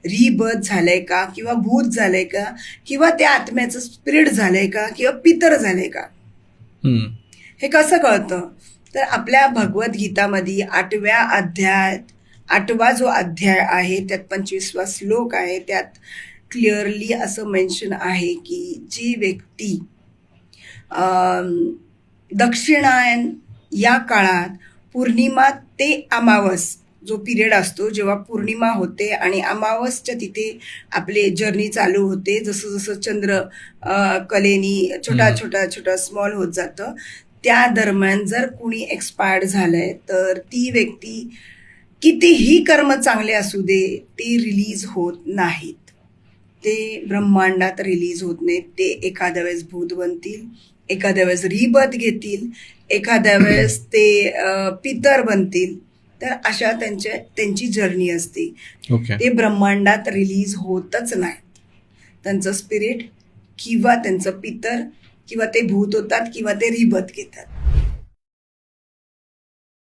Rebirth झालंय का, किंवा भूत झालंय का, किंवा त्या आत्म्याचं स्पिरिट झालंय का, किंवा पितर झालंय का, हे कसं कळतं? तर आपल्या भगवद्गीतामध्ये 8व्या अध्यायात 8वा जो अध्याय आहे त्यात 25वा श्लोक आहे, त्यात क्लिअरली असं मेन्शन आहे की जी व्यक्ती दक्षिणायन या काळात पौर्णिमा ते अमावस जो पिरियड असतो, जेव्हा पौर्णिमा होते आणि अमावसच्या तिथे आपले जर्नी चालू होते, जसं जसं चंद्र कलेनी छोटा स्मॉल होत जातं, त्या दरम्यान जर कुणी एक्सपायर्ड झालंय तर ती व्यक्ती कितीही कर्म चांगले असू दे ते रिलीज होत नाहीत, ते ब्रह्मांडात रिलीज होत नाहीत. ते एखाद्या वेळेस भूत बनतील, एखाद्या वेळेस रिबर्थ घेतील, एखाद्या वेळेस ते पितर बनतील. तर अशा त्यांची जर्नी असते. ते ब्रह्मांडात रिलीज होतच नाही. त्यांचं स्पिरिट किंवा त्यांचं पितर किंवा ते भूत होतात किंवा ते रिबर्थ घेतात.